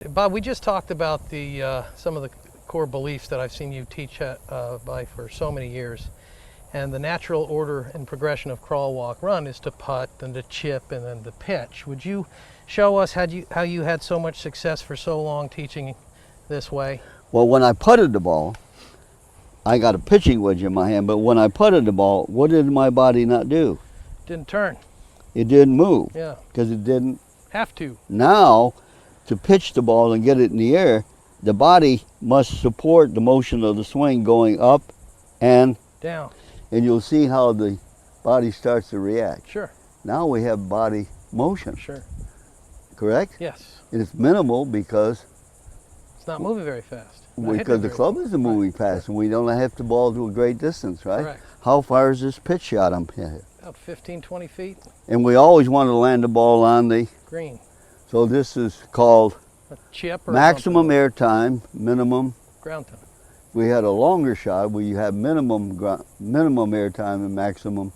Bob, we just talked about some of the core beliefs that I've seen you teach by for so many years. And the natural order and progression of crawl, walk, run is to putt, then to chip, and then to pitch. Would you show us how you had so much success for so long teaching this way? Well, when I putted the ball, I got a pitching wedge in my hand, but when I putted the ball, what did my body not do? Didn't turn. It didn't move. Yeah. Because it didn't have to. Now, to pitch the ball and get it in the air, the body must support the motion of the swing going up and down. And you'll see how the body starts to react. Sure. Now we have body motion. Sure. Correct? Yes. And it's minimal because it's not moving very fast. Because the club isn't moving fast, and we don't have to ball to a great distance, right? Correct. How far is this pitch shot I'm hitting? About 15, 20 feet. And we always want to land the ball on the green. So this is called a chip or maximum air time, minimum ground time. If we had a longer shot where you have minimum air time and maximum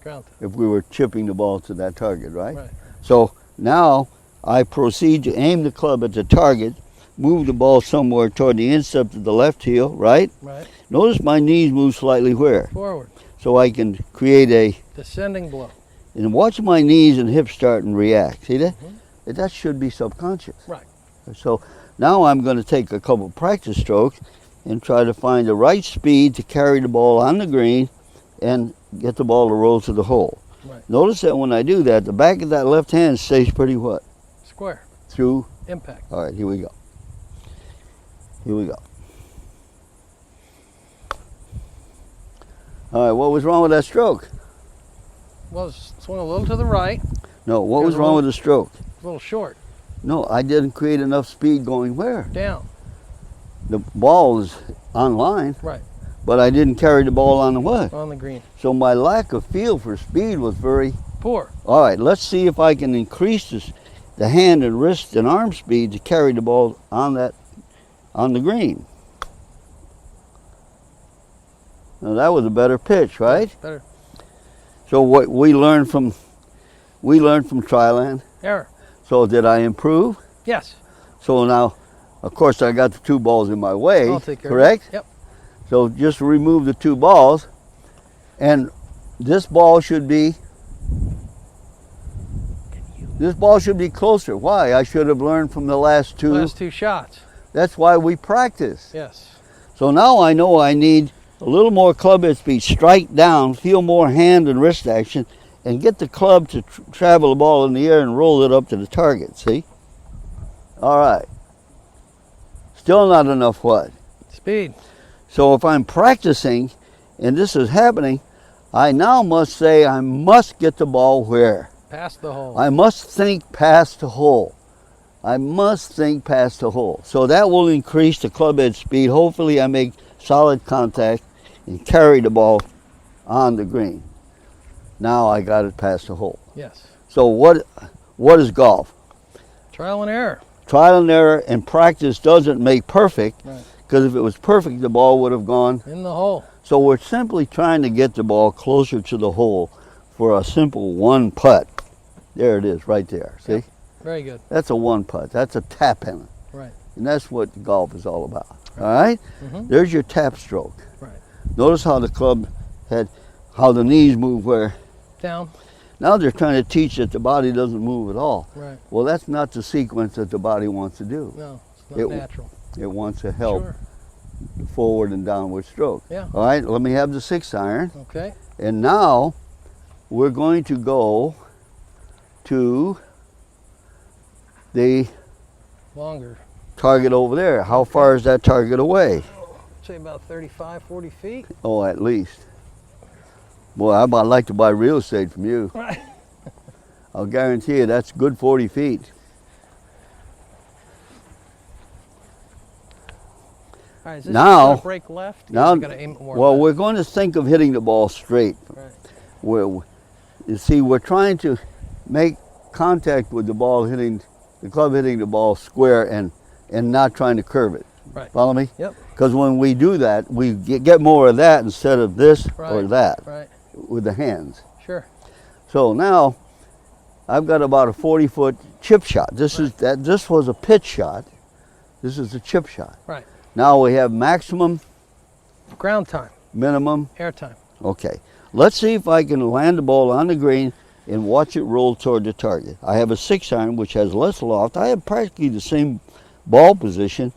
ground time. If we were chipping the ball to that target, right? Right. So now I proceed to aim the club at the target, move the ball somewhere toward the instep of the left heel, right? Right. Notice my knees move slightly where? Forward. So I can create a descending blow. And watch my knees and hips start and react. See that? Mm-hmm. That should be subconscious. Right. So now I'm going to take a couple practice strokes and try to find the right speed to carry the ball on the green and get the ball to roll to the hole. Right. Notice that when I do that, the back of that left hand stays pretty what? Square. Through? Impact. All right, here we go. Here we go. All right, what was wrong with that stroke? Well, swung a little to the right. No, what was wrong with the stroke? A little short. No, I didn't create enough speed going where? Down. The ball is on line. Right. But I didn't carry the ball on the what? On the green. So my lack of feel for speed was very poor. All right, let's see if I can increase the hand and wrist and arm speed to carry the ball on the green. Now that was a better pitch, right? Better. So what we learned from trial and error. So did I improve? Yes. So now, of course, I got the two balls in my way. I'll take care correct? Of it. Yep. So just remove the two balls, and this ball should be closer. Why? I should have learned from the last two shots. That's why we practice. Yes. So now I know I need a little more club head speed, strike down, feel more hand and wrist action, and get the club to travel the ball in the air and roll it up to the target, see? All right. Still not enough what? Speed. So if I'm practicing and this is happening, I now must say I must get the ball where? Past the hole. I must think past the hole. I must think past the hole. So that will increase the club head speed. Hopefully I make solid contact and carry the ball on the green. Now I got it past the hole. Yes. So what is golf? Trial and error. Trial and error, and practice doesn't make perfect. Right. Because if it was perfect, the ball would have gone in the hole. So we're simply trying to get the ball closer to the hole for a simple one putt. There it is, right there. See? Yep. Very good. That's a one putt. That's a tap in. Right. And that's what golf is all about. Right. All right? Mm-hmm. There's your tap stroke. Right. Notice how the club how the knees move where? Down. Now they're trying to teach that the body doesn't move at all. Right. Well, that's not the sequence that the body wants to do. No, it's not natural. It wants to help. Sure. Forward and downward stroke. Yeah. All right, let me have the 6 iron. Okay. And now we're going to go to the longer target over there. How far is that target away? Say about 35, 40 feet. Oh, at least. Boy, I'd like to buy real estate from you. Right. I'll guarantee you that's good 40 feet. All right, is this now, break left? Now, aim more well, left? We're going to think of hitting the ball straight. Right. You see, we're trying to make contact with the ball hitting, the club hitting the ball square and not trying to curve it. Right. Follow me? Yep. Because when we do that, we get more of that instead of this or that with the hands. Sure. So now I've got about a 40-foot chip shot. This was a pitch shot. This is a chip shot. Right. Now we have maximum, Ground time, minimum. air time. Okay. Let's see if I can land the ball on the green and watch it roll toward the target. I have a 6-iron which has less loft. I have practically the same ball position.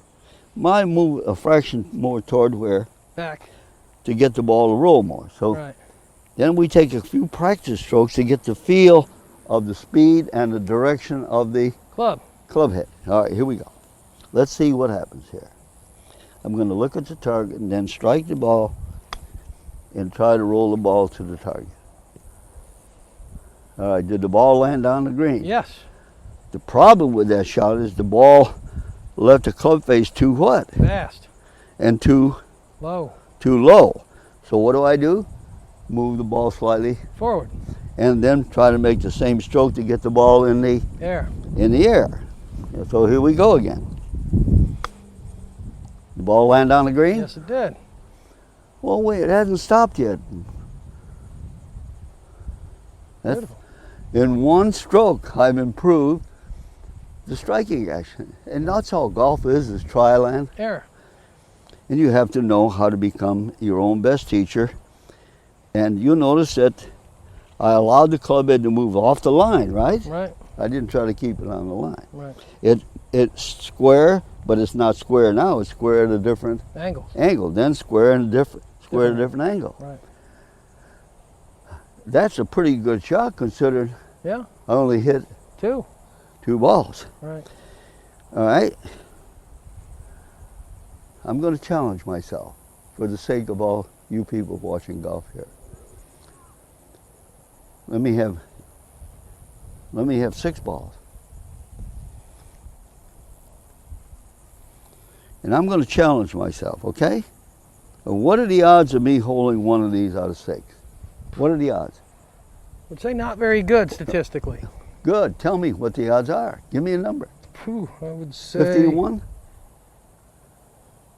Mine move a fraction more toward where Back. to get the ball to roll more. So Right. then we take a few practice strokes to get the feel of the speed and the direction of the Club. club head. All right, here we go. Let's see what happens here. I'm going to look at the target and then strike the ball and try to roll the ball to the target. All right, did the ball land on the green? Yes. The problem with that shot is the ball left the club face too what? Fast. And too Low. low. So what do? Move the ball slightly Forward. and then try to make the same stroke to get the ball in the Air. air. So here we go again. The ball land on the green? Yes, it did. Well, wait, it hasn't stopped yet. That's, Beautiful. in one stroke, I've improved the striking action. And that's all golf is trial and Air. And you have to know how to become your own best teacher. And you'll notice that I allowed the club head to move off the line, right? Right. I didn't try to keep it on the line. Right. It's square, but it's not square now. It's square at a different Angle. then square at a different angle. Right. That's a pretty good shot considering Yeah. I only hit 2. 2 balls. Right. All right. I'm going to challenge myself for the sake of all you people watching golf here. Let me have 6 balls. And I'm going to challenge myself, okay? What are the odds of me holding one of these out of 6? What are the odds? Would say not very good statistically. Good. Tell me what the odds are. Give me a number. Phew, I would say 50 to 1?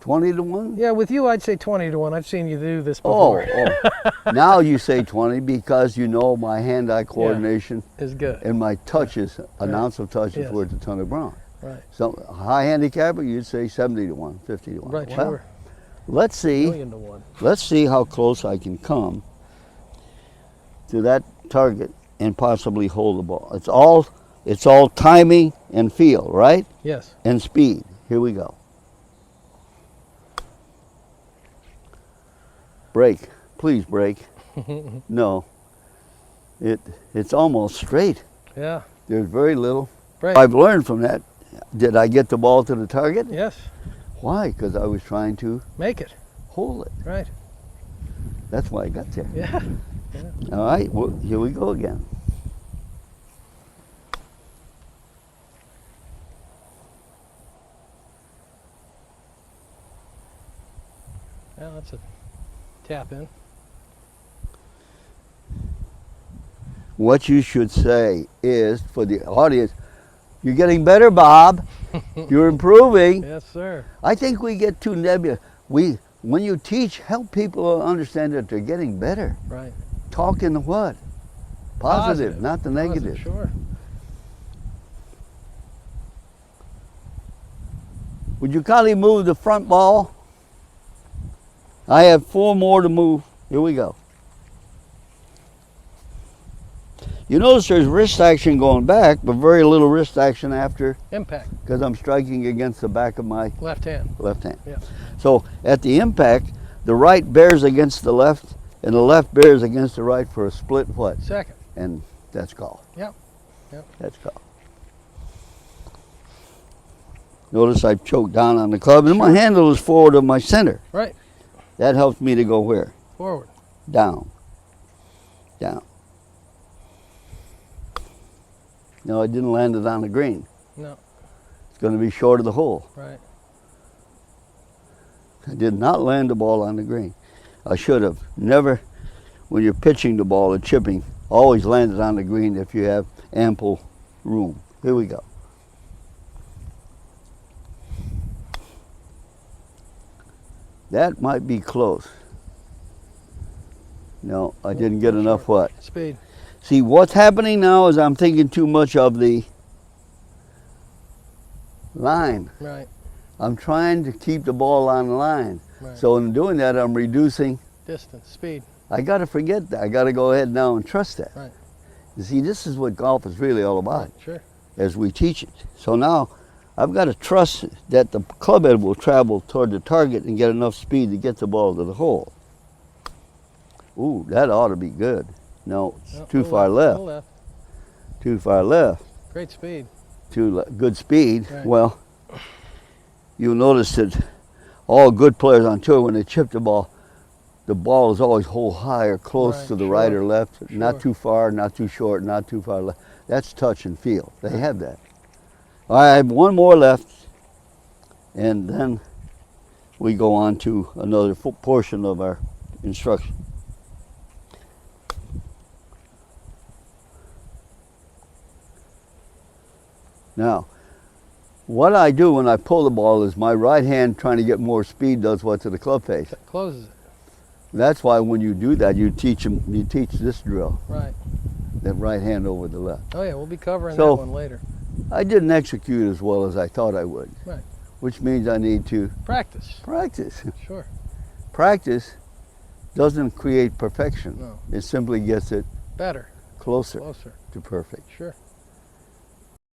20 to 1? Yeah, with you I'd say 20 to 1. I've seen you do this Oh, before. now you say 20 because you know my hand-eye coordination Is good. and my touches, an ounce of touch is Yes. worth a ton of brown. Right. So high handicapper, you'd say 70 to 1, 50 to 1. Right, Well, sure. let's see. Million to 1. Let's see how close I can come to that target and possibly hold the ball. It's all timing and feel, right? Yes. And speed. Here we go. Break. Please break. No. It's almost straight. Yeah. There's very little. Break. I've learned from that. Did I get the ball to the target? Yes. Why? Because I was trying to Make it. hold it. Right. That's why I got there. Yeah. All right, well, here we go again. Yeah, that's a tap in. What you should say is, for the audience, you're getting better, Bob. You're improving. Yes, sir. I think we get too nebulous. When you teach, help people understand that they're getting better. Right. Talk in the what? Positive, not the negative. Sure. Would you kindly move the front ball? I have 4 more to move. Here we go. You notice there's wrist action going back, but very little wrist action after, Impact. because I'm striking against the back of my Left hand. left hand. Yeah. So at the impact, the right bears against the left, and the left bears against the right for a split what? Second. And that's golf. Yep. Yep. That's golf. Notice I've choked down on the club, and my handle is forward of my center. Right. That helps me to go where? Forward. Down. Down. No, I didn't land it on the green. No. It's going to be short of the hole. Right. I did not land the ball on the green. I should have. Never, when you're pitching the ball or chipping, always land it on the green if you have ample room. Here we go. That might be close. No, I didn't get enough what? Speed. See, what's happening now is I'm thinking too much of the line. Right. I'm trying to keep the ball on the line. Right. So in doing that, I'm reducing. Distance, speed. I got to forget that. I got to go ahead now and trust that. Right. You see, this is what golf is really all about, Right, sure. as we teach it. So now I've got to trust that the club head will travel toward the target and get enough speed to get the ball to the hole. Ooh, that ought to be good. No, it's No, too far left. left. Too far left. Great speed. Good speed. Right. Well, you'll notice that all good players on tour, when they chip the ball is always hold high or close Right, to the sure, right or left. sure. Not too far, not too short, not too far left. That's touch and feel. They have that. All right, I have one more left, and then we go on to another portion of our instruction. Now, what I do when I pull the ball is my right hand, trying to get more speed, does what to the club face. That closes it. That's why when you do that, you teach this drill, Right. that right hand over the left. Oh yeah, we'll be covering So- that one later. I didn't execute as well as I thought I would, Right. which means I need to Practice. practice. Sure. Practice doesn't create perfection. No. It simply gets it Better. closer Closer. to perfect. Sure.